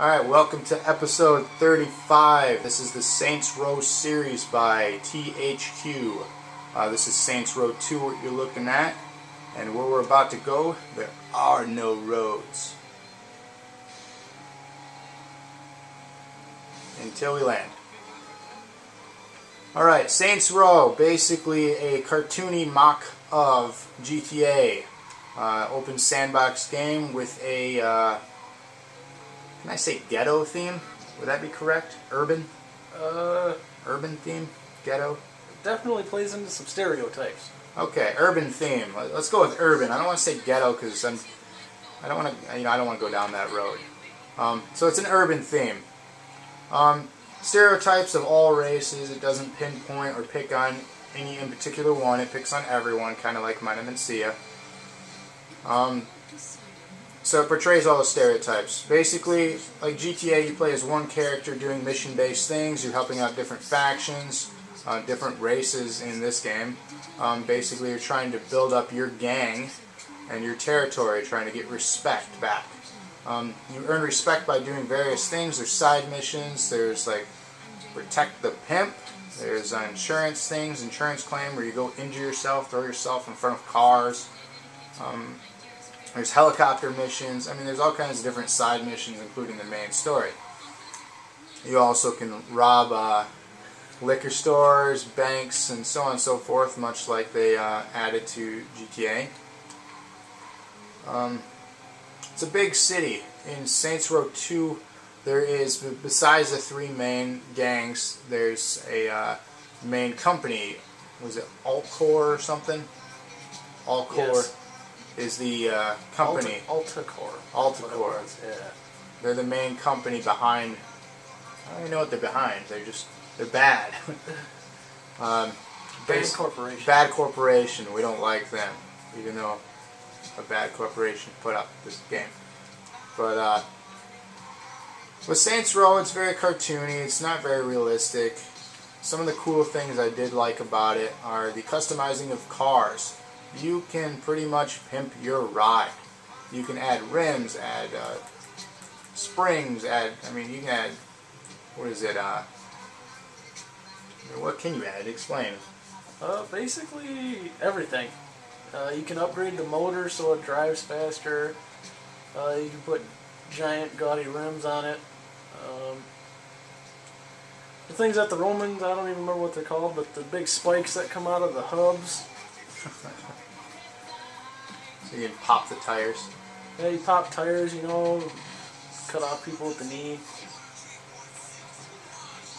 Alright, welcome to episode 35. This is the Saints Row series by THQ. This is Saints Row 2, what you're looking at. And where we're about to go, there are no roads. Until we land. Alright, Saints Row, basically a cartoony mock of GTA. Open sandbox game with a, can I say ghetto theme? Would that be correct? Urban? Urban theme? Ghetto? Definitely plays into some stereotypes. Okay, urban theme. Let's go with urban. I don't want to say ghetto because I don't want to, I don't want to go down that road. So it's an urban theme. Stereotypes of all races. It doesn't pinpoint or pick on any in particular one. It picks on everyone, kind of like Mine and Mencia. So it portrays all the stereotypes. Basically, like GTA, you play as one character doing mission-based things. You're helping out different factions, different races in this game. Basically, you're trying to build up your gang and your territory, trying to get respect back. You earn respect by doing various things. There's side missions. There's like protect the pimp. There's insurance things, insurance claim, where you go injure yourself, throw yourself in front of cars. There's helicopter missions. I mean, there's all kinds of different side missions, including the main story. You also can rob liquor stores, banks, and so on and so forth, much like they added to GTA. It's a big city. In Saints Row 2, there is, besides the three main gangs, there's a main company. Was it Altcore or something? Altcore. Yes. Is the company. Altacore. Yeah. They're the main company behind. I don't even know what they're behind. They're bad. Bad corporation. Bad corporation. We don't like them, even though a bad corporation put up this game. But with Saints Row, it's very cartoony. It's not very realistic. Some of the cool things I did like about it are the customizing of cars. You can pretty much pimp your ride. You can add rims, add springs, you can add, what is it, what can you add? Explain. Basically everything. You can upgrade the motor so it drives faster. You can put giant gaudy rims on it. The things that the Romans, I don't even remember what they're called, but the big spikes that come out of the hubs. So you can pop the tires. Yeah, you pop tires, cut off people with the knee.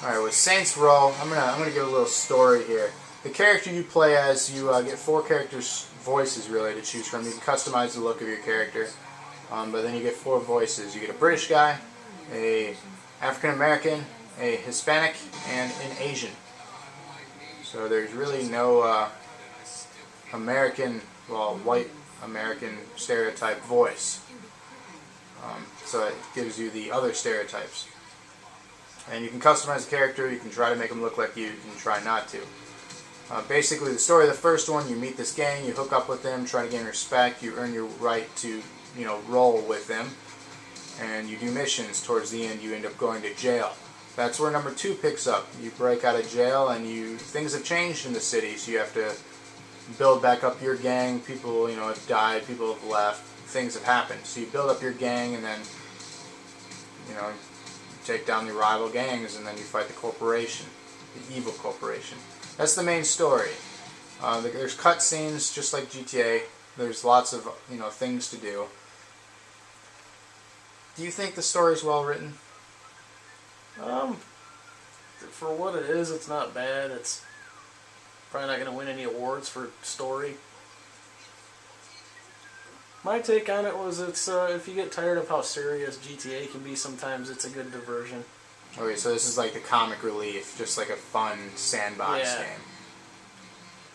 Alright, with Saints Row, I'm gonna give a little story here. The character you play as, you get 4 characters' voices really to choose from. You can customize the look of your character, but then you get 4 voices. You get a British guy, a African American, a Hispanic, and an Asian. So there's really no white American stereotype voice. So it gives you the other stereotypes. And you can customize the character, you can try to make them look like you can try not to. Basically, the story of the first one, you meet this gang, you hook up with them, try to gain respect, you earn your right to, roll with them, and you do missions. Towards the end, you end up going to jail. That's where number 2 picks up. You break out of jail, and things have changed in the city, so you have to build back up your gang. People, have died, people have left, things have happened. So you build up your gang, and then, you take down the rival gangs, and then you fight the corporation, the evil corporation. That's the main story. There's cutscenes, just like GTA. There's lots of, things to do. Do you think the story is well written? For what it is, it's not bad. It's probably not going to win any awards for story. My take on it was it's if you get tired of how serious GTA can be sometimes, it's a good diversion. Okay, so this is like the comic relief, just like a fun sandbox game.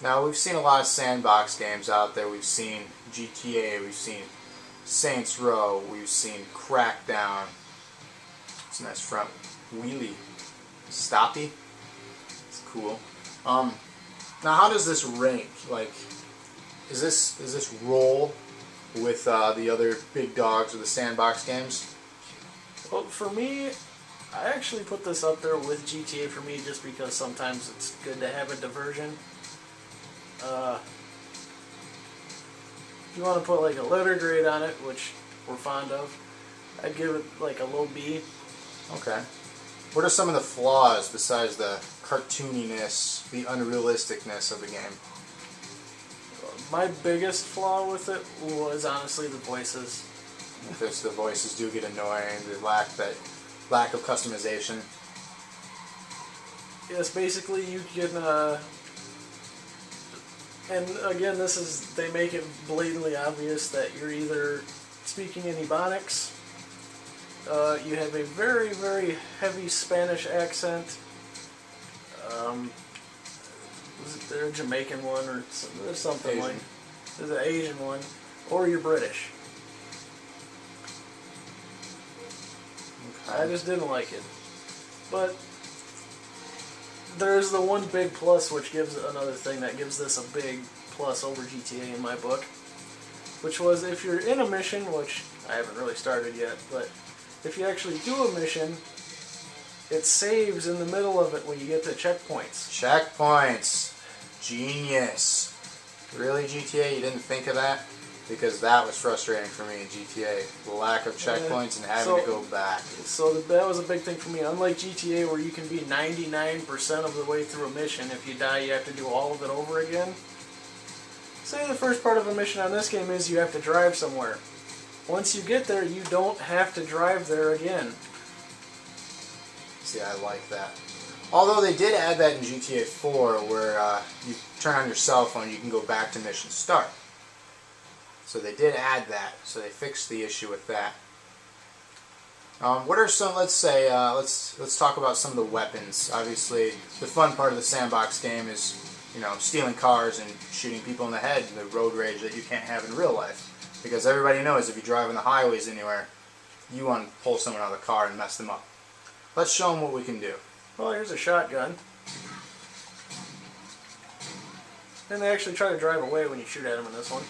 Now, we've seen a lot of sandbox games out there. We've seen GTA, we've seen Saints Row, we've seen Crackdown. It's a nice front wheelie. Stoppy. It's cool. Now, how does this rank? Like, is this roll with the other big dogs of the sandbox games? Well, for me, I actually put this up there with GTA for me just because sometimes it's good to have a diversion. If you want to put like a letter grade on it, which we're fond of, I'd give it like a low B. Okay. What are some of the flaws besides the cartooniness, the unrealisticness of the game? My biggest flaw with it was honestly the voices. Because the voices do get annoying, the lack of customization. Yes, basically you can, and again, they make it blatantly obvious that you're either speaking in Ebonics, you have a very, very heavy Spanish accent, is there a Jamaican one or there's something Asian. like, there's an Asian one, or you're British. Okay. I just didn't like it. But there's the one big plus, which gives another thing that gives this a big plus over GTA in my book, which was if you're in a mission, which I haven't really started yet, but if you actually do a mission, it saves in the middle of it when you get to checkpoints. Checkpoints. Genius. Really, GTA? You didn't think of that? Because that was frustrating for me in GTA. The lack of checkpoints and having to go back. So that was a big thing for me. Unlike GTA, where you can be 99% of the way through a mission, if you die you have to do all of it over again. Say the first part of a mission on this game is you have to drive somewhere. Once you get there, you don't have to drive there again. See, I like that. Although they did add that in GTA 4, where you turn on your cell phone, you can go back to mission start. So they did add that. So they fixed the issue with that. What are some? Let's say let's talk about some of the weapons. Obviously, the fun part of the sandbox game is, you know, stealing cars and shooting people in the head. The road rage that you can't have in real life, because everybody knows if you drive on the highways anywhere, you want to pull someone out of the car and mess them up. Let's show them what we can do. Well, here's a shotgun. And they actually try to drive away when you shoot at them in this one.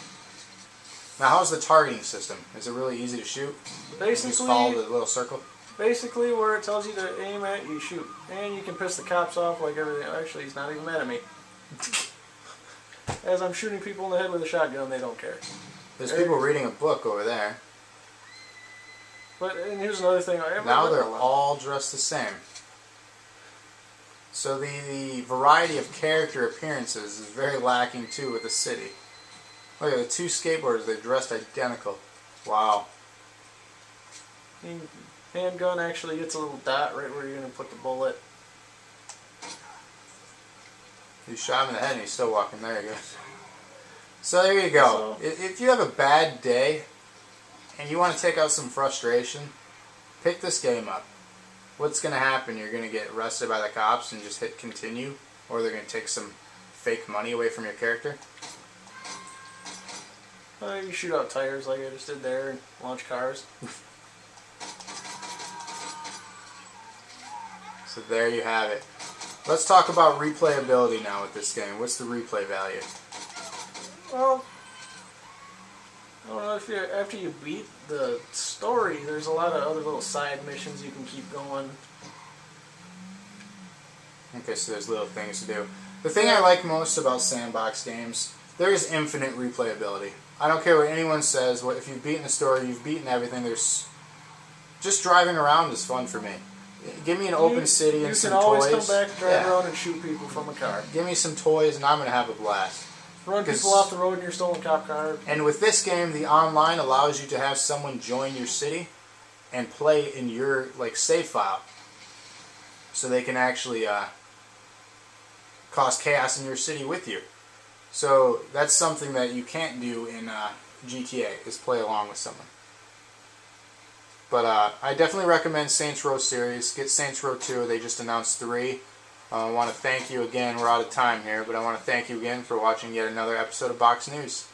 Now, how's the targeting system? Is it really easy to shoot? Basically, just follow the little circle? Basically, where it tells you to aim at, you shoot. And you can piss the cops off like everything. Actually, he's not even mad at me. As I'm shooting people in the head with a shotgun, they don't care. There's people reading a book over there. But, and here's another thing. Now they're all dressed the same. So the variety of character appearances is very lacking too with the city. Look at the two skateboarders, they're dressed identical. Wow. Handgun actually gets a little dot right where you're going to put the bullet. You shot him in the head and he's still walking. There you go. So there you go. If you have a bad day and you want to take out some frustration, pick this game up. What's going to happen? You're going to get arrested by the cops and just hit continue, or they're going to take some fake money away from your character. You shoot out tires like I just did there and launch cars. So there you have it. Let's talk about replayability now with this game. What's the replay value? Well, I don't know if after you beat the story, there's a lot of other little side missions you can keep going. Okay, so there's little things to do. The thing I like most about sandbox games, there is infinite replayability. I don't care what anyone says. If you've beaten the story, you've beaten everything. There's just driving around is fun for me. Give me an open city and some toys. You can always come back, drive around, and shoot people from a car. Give me some toys, and I'm going to have a blast. Run people off the road in your stolen cop car. And with this game, the online allows you to have someone join your city and play in your save file, so they can actually cause chaos in your city with you. So that's something that you can't do in GTA, is play along with someone. But I definitely recommend Saints Row series. Get Saints Row 2. They just announced 3. I want to thank you again. We're out of time here, but I want to thank you again for watching yet another episode of Box News.